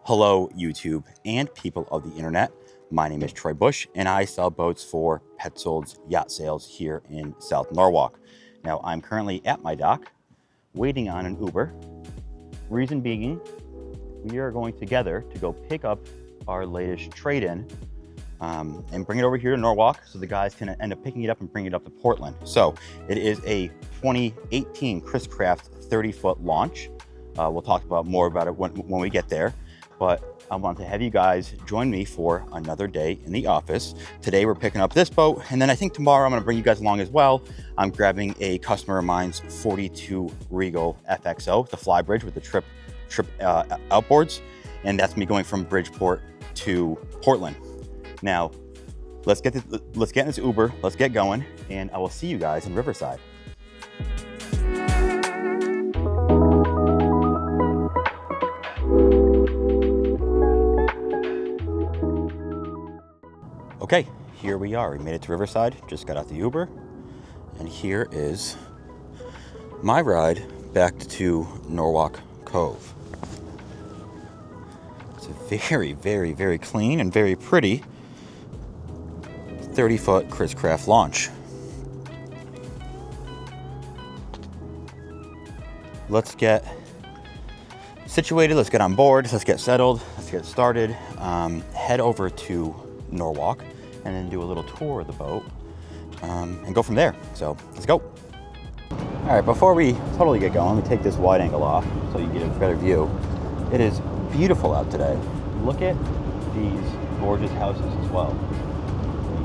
Hello, YouTube and people of the internet. My name is Troy Bush, and I sell boats for Petzold's Yacht Sales here in South Norwalk. Now, I'm currently at my dock, waiting on an Uber. Reason being, we are going together to go pick up our latest trade-in and bring it over here to Norwalk so the guys can end up picking it up and bring it up to Portland. So it is a 2018 Chriscraft 30-foot launch. We'll talk about more about it when we get there. But I want to have you guys join me for another day in the office. Today we're picking up this boat, and then I think tomorrow I'm gonna bring you guys along as well. I'm grabbing a customer of mine's 42 Regal FXO, the fly bridge with the trip outboards, and that's me going from Bridgeport to Portland. Now, let's get in this Uber, let's get going, and I will see you guys in Riverside. Okay, here we are. We made it to Riverside, just got out the Uber, and here is my ride back to Norwalk Cove. It's a very, very, very clean and very pretty 30-foot Chriscraft launch. Let's get situated, let's get on board, let's get settled, let's get started, head over to Norwalk, and then do a little tour of the boat and go from there. So let's go. All right, before we totally get going, let me take this wide angle off so you get a better view. It is beautiful out today. Look at these gorgeous houses as well.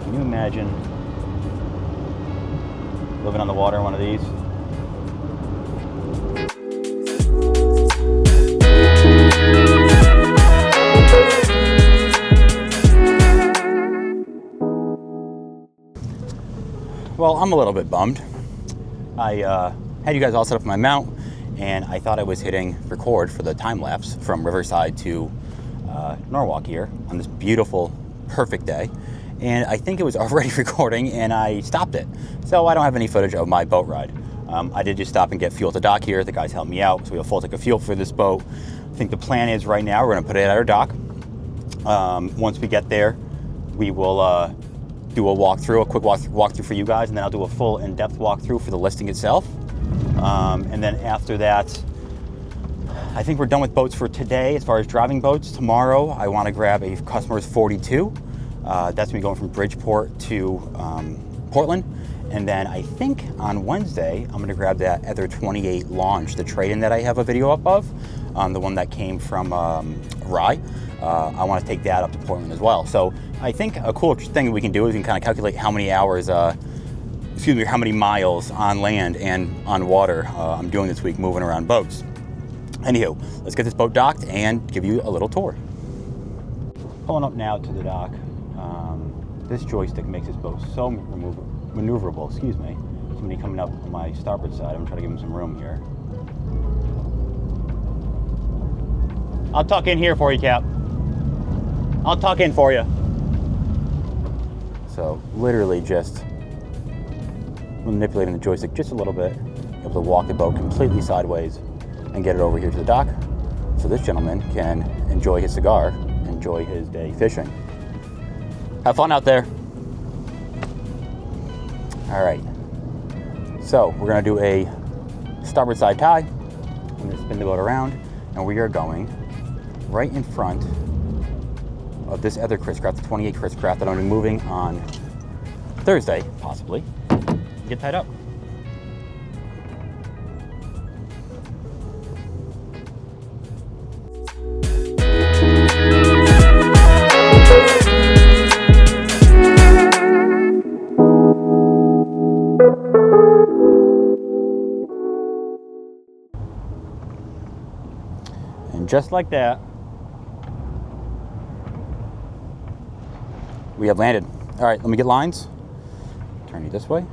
Can you imagine living on the water in one of these? Well, I'm a little bit bummed. I had you guys all set up for my mount, and I thought I was hitting record for the time lapse from Riverside to Norwalk here on this beautiful, perfect day. And I think it was already recording, and I stopped it. So I don't have any footage of my boat ride. I did just stop and get fuel at the dock here. The guys helped me out, so we have a full tank of fuel for this boat. I think the plan is right now we're gonna put it at our dock. Once we get there, we will do a walkthrough, a quick walkthrough for you guys, and then I'll do a full in-depth walkthrough for the listing itself. And then after that, I think we're done with boats for today as far as driving boats. Tomorrow, I want to grab a customer's 42. That's me going from Bridgeport to Portland. And then I think on Wednesday, I'm going to grab that other 28 launch, the trade-in that I have a video up of, the one that came from Rye. I want to take that up to Portland as well. So I think a cool thing we can do is we can kind of calculate how many hours, how many miles on land and on water I'm doing this week moving around boats. Anywho, let's get this boat docked and give you a little tour. Pulling up now to the dock. This joystick makes this boat so maneuverable, Somebody coming up on my starboard side, I'm trying to give him some room here. I'll tuck in here for you, Cap. I'll tuck in for you. So literally just manipulating the joystick just a little bit, able to walk the boat completely sideways and get it over here to the dock so this gentleman can enjoy his cigar, enjoy his day fishing. Have fun out there. All right, so we're gonna do a starboard side tie. I'm gonna spin the boat around, and we are going right in front of this other Chriscraft, the 28 Chriscraft that I'm gonna be moving on Thursday, possibly, get tied up. And just like that, we have landed. All right, let me get lines. Turn you this way.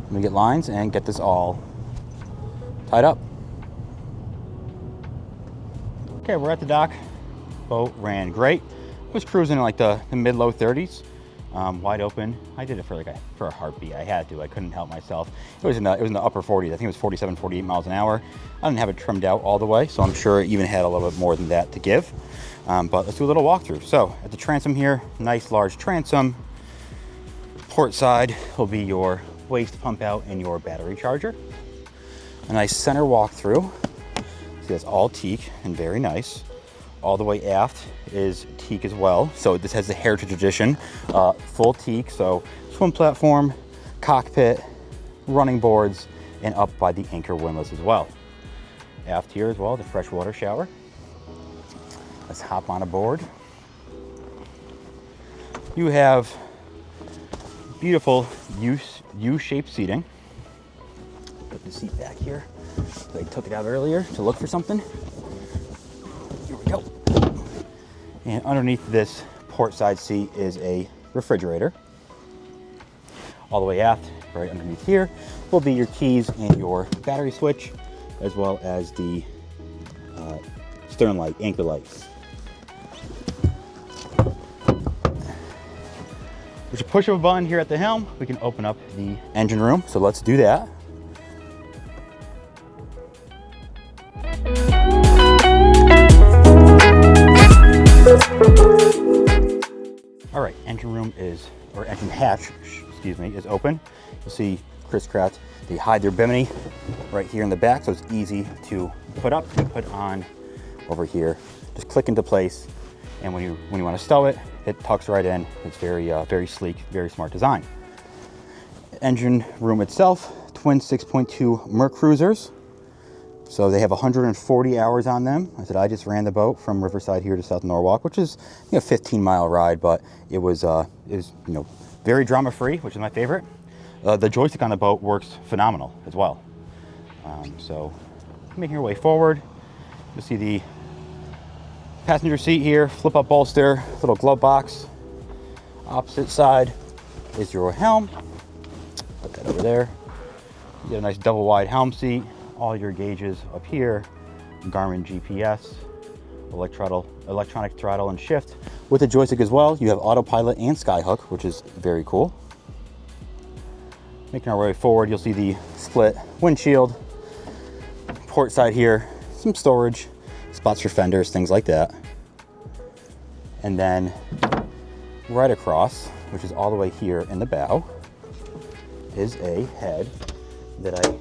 Let me get lines and get this all tied up. Okay, we're at the dock. Boat ran great. Was cruising in like the mid-low 30s. wide open. I did it for for a heartbeat. I had to. I couldn't help myself. It was in the upper 40s. I think it was 47, 48 miles an hour. I didn't have it trimmed out all the way, so I'm sure it even had a little bit more than that to give. But let's do a little walkthrough. So at the transom here, nice large transom. Port side will be your waste pump out and your battery charger. A nice center walkthrough. See, that's all teak and very nice. All the way aft is teak as well. So this has the Heritage Edition, full teak. So swim platform, cockpit, running boards, and up by the anchor windlass as well. Aft here as well, the freshwater shower. Let's hop on aboard. You have beautiful U-shaped seating. Put the seat back here. I took it out earlier to look for something. Here we go. And underneath this port side seat is a refrigerator. All the way aft, right underneath here, will be your keys and your battery switch, as well as the stern light, anchor light. With a push of a button here at the helm, we can open up the engine room. So let's do that. All right, engine room or engine hatch, excuse me, is open. You'll see Chriscraft, they hide their bimini right here in the back, so it's easy to put up and put on over here. Just click into place, and when you want to stow it, it tucks right in. It's very sleek, very smart design. Engine room itself, twin 6.2 Merc Cruisers. So they have 140 hours on them. I just ran the boat from Riverside here to South Norwalk, which is a 15-mile ride, but it was very drama-free, which is my favorite. The joystick on the boat works phenomenal as well. So making your way forward, you'll see the passenger seat here, flip-up bolster, little glove box. Opposite side is your helm. Put that over there. You get a nice double-wide helm seat. All your gauges up here, Garmin GPS, electronic throttle and shift. With the joystick as well, you have autopilot and skyhook, which is very cool. Making our way forward, you'll see the split windshield. Port side here, some storage, spots for fenders, things like that. And then right across, which is all the way here in the bow, is a head that I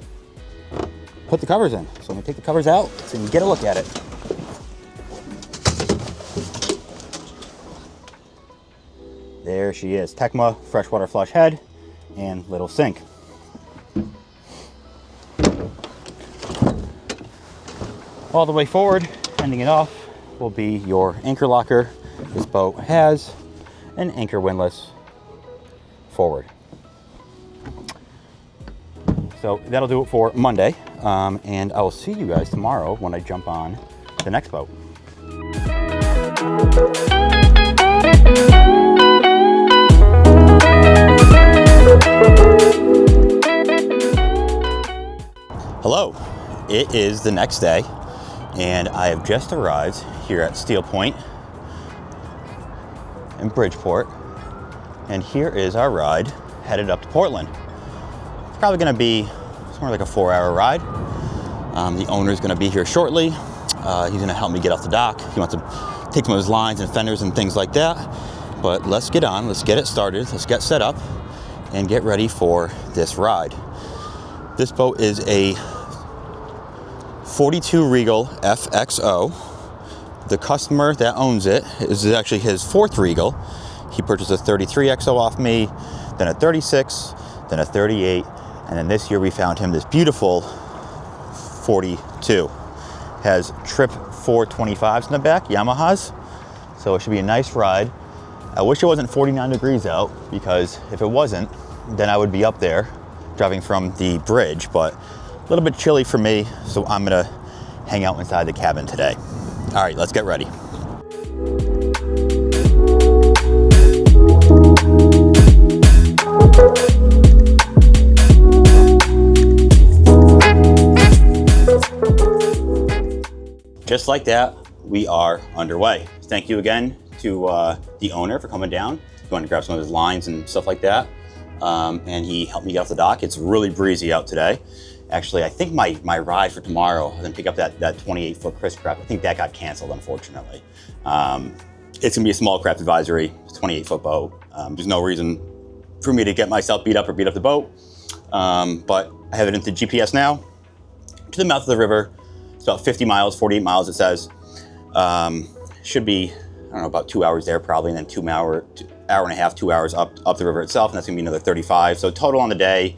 put the covers in. So I'm gonna take the covers out so you can get a look at it. There she is, Tecma freshwater flush head and little sink. All the way forward, ending it off, will be your anchor locker. This boat has an anchor windlass forward. So that'll do it for Monday. And I will see you guys tomorrow when I jump on the next boat. Hello, it is the next day, and I have just arrived here at Steel Point in Bridgeport, and here is our ride headed up to Portland. It's probably gonna be somewhere like a 4-hour ride. The owner's gonna be here shortly. He's gonna help me get off the dock. He wants to take some of his lines and fenders and things like that. But let's get on, let's get it started, let's get set up and get ready for this ride. This boat is a 42 Regal FXO. The customer that owns it is actually his 4th Regal. He purchased a 33 XO off me, then a 36, then a 38, and then this year we found him this beautiful 42. Has Trip 425s in the back, Yamahas. So it should be a nice ride. I wish it wasn't 49 degrees out, because if it wasn't, then I would be up there driving from the bridge, but a little bit chilly for me, so I'm gonna hang out inside the cabin today. All right, let's get ready. Just like that, we are underway. Thank you again to the owner for coming down. He wanted to grab some of his lines and stuff like that. And he helped me get off the dock. It's really breezy out today. Actually, I think my ride for tomorrow, I'm gonna pick up that 28-foot Chriscraft. I think that got canceled, unfortunately. It's gonna be a small craft advisory, 28-foot boat. There's no reason for me to get myself beat up or beat up the boat. But I have it into GPS now, to the mouth of the river. It's about 50 miles, 48 miles it says. Should be, I don't know, about 2 hours there probably, and then hour and a half, 2 hours up the river itself, and that's gonna be another 35. So total on the day,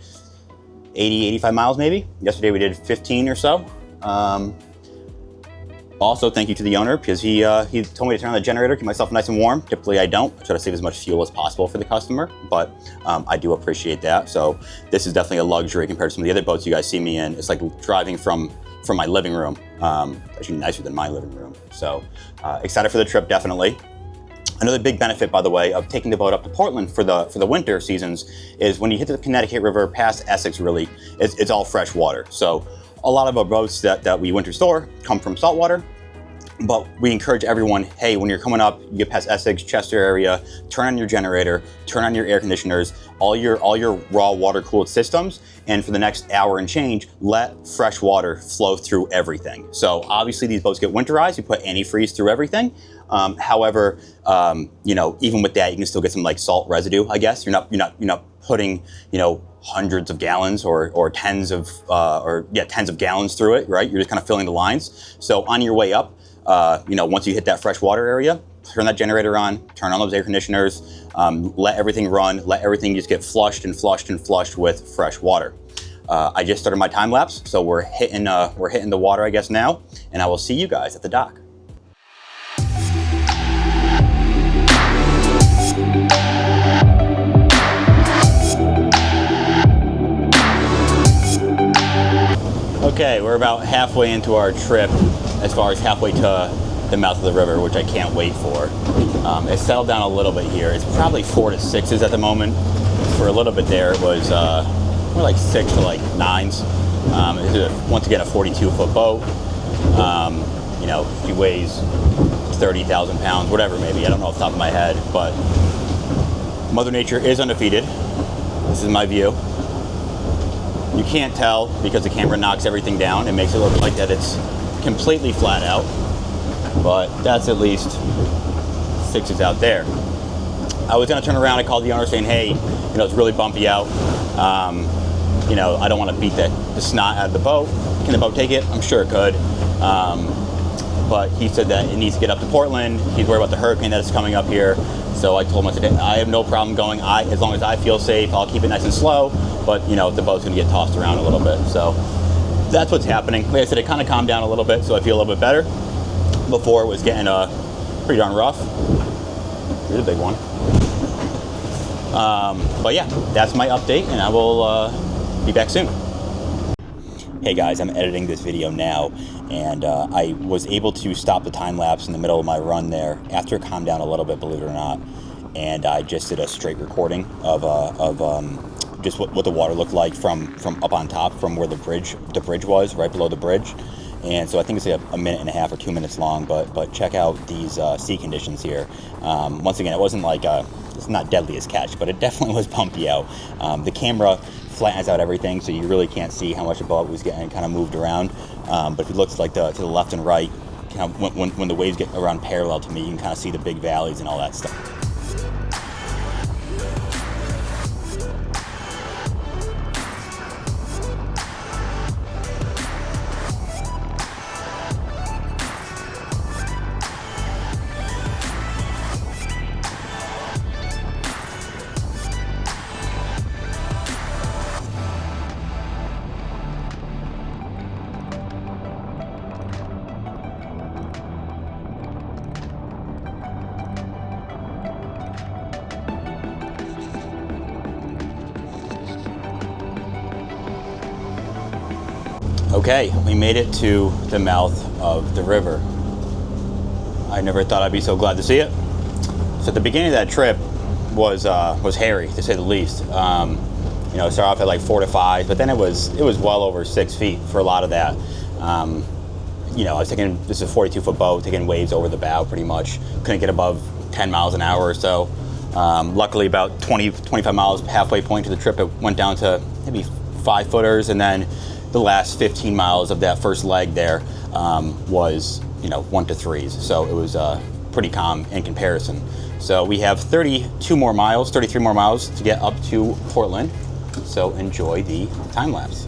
80, 85 miles maybe. Yesterday we did 15 or so. Also, thank you to the owner, because he told me to turn on the generator, keep myself nice and warm. Typically I don't. I try to save as much fuel as possible for the customer, but I do appreciate that. So this is definitely a luxury compared to some of the other boats you guys see me in. It's like driving from my living room, actually nicer than my living room. So excited for the trip, definitely. Another big benefit, by the way, of taking the boat up to Portland for the winter seasons is when you hit the Connecticut River past Essex, really, it's all fresh water. So a lot of our boats that we winter store come from saltwater, but we encourage everyone, hey, when you're coming up, you get past Essex, Chester area, turn on your generator, turn on your air conditioners, all your raw water cooled systems, and for the next hour and change, let fresh water flow through everything. So obviously these boats get winterized, you put antifreeze through everything. However, you know, even with that, you can still get some like salt residue, I guess. You're not putting, you know, hundreds of gallons or tens of gallons through it, right? You're just kind of filling the lines. So on your way up, you know, once you hit that fresh water area, turn that generator on, turn on those air conditioners, let everything run, let everything just get flushed and flushed and flushed with fresh water. I just started my time lapse, so we're hitting the water, I guess, now, and I will see you guys at the dock. Okay, we're about halfway into our trip, as far as halfway to the mouth of the river, which I can't wait for. It's settled down a little bit here. It's probably 4 to 6s at the moment. For a little bit there, it was more like 6 to like 9s. Once again, a 42-foot boat. You know, she weighs 30,000 pounds, whatever, maybe. I don't know off the top of my head, but Mother Nature is undefeated. This is my view. You can't tell because the camera knocks everything down. It makes it look like that it's completely flat out, but that's at least 6s out there. I was gonna turn around and call the owner saying, hey, you know, it's really bumpy out. You know, I don't want to beat the snot out of the boat. Can the boat take it? I'm sure it could. But he said that it needs to get up to Portland. He's worried about the hurricane that is coming up here. So I told him, I said, I have no problem going. As long as I feel safe, I'll keep it nice and slow. But, you know, the boat's gonna get tossed around a little bit. So that's what's happening. Like I said, it kind of calmed down a little bit, so I feel a little bit better. Before it was getting pretty darn rough. Here's a big one. But yeah, that's my update, and I will be back soon. Hey guys, I'm editing this video now, and I was able to stop the time lapse in the middle of my run there after it calmed down a little bit, believe it or not. And I just did a straight recording of just what the water looked like from up on top, from where the bridge was, right below the bridge. And so I think it's like a minute and a half or 2 minutes long, but check out these sea conditions here. Once again, it wasn't like it's not deadly as catch, but it definitely was bumpy out. The camera flattens out everything, so you really can't see how much the boat was getting kind of moved around. But if it looks like to the left and right, kind of when the waves get around parallel to me, you can kind of see the big valleys and all that stuff. Okay, we made it to the mouth of the river. I never thought I'd be so glad to see it. So at the beginning of that trip was hairy, to say the least. You know, it started off at like 4 to 5, but then it was well over 6 feet for a lot of that. you know, I was taking, this is a 42-foot boat, taking waves over the bow pretty much. Couldn't get above 10 miles an hour or so. Luckily, about 25 miles, halfway point to the trip, it went down to maybe 5-footers, and then the last 15 miles of that first leg there was, you know, 1 to 3s. So it was pretty calm in comparison. So we have 33 more miles to get up to Portland. So enjoy the time lapse.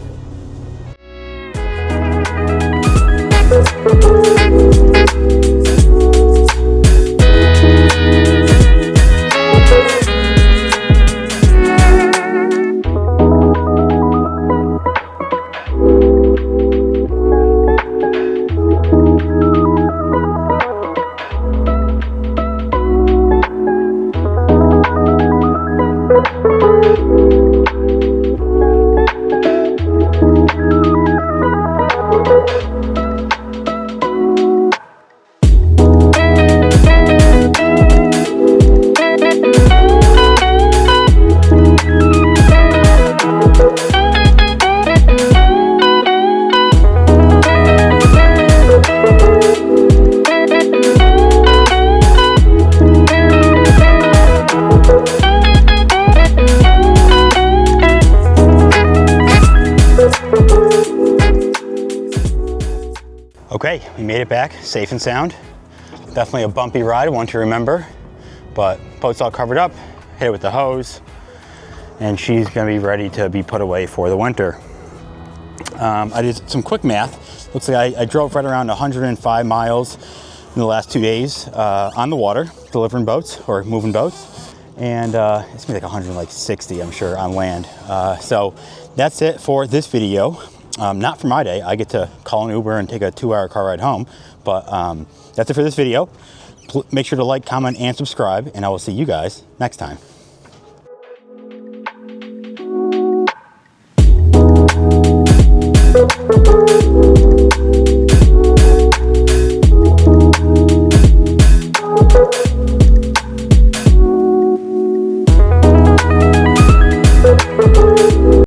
Okay, we made it back safe and sound. Definitely a bumpy ride, one to remember, but boat's all covered up, hit it with the hose, and she's gonna be ready to be put away for the winter. I did some quick math. Looks like I drove right around 105 miles in the last 2 days on the water, delivering boats or moving boats. And it's gonna be like 160, I'm sure, on land. So that's it for this video. Not for my day. I get to call an Uber and take a 2-hour car ride home. But that's it for this video. Make sure to like, comment, and subscribe, and I will see you guys next time.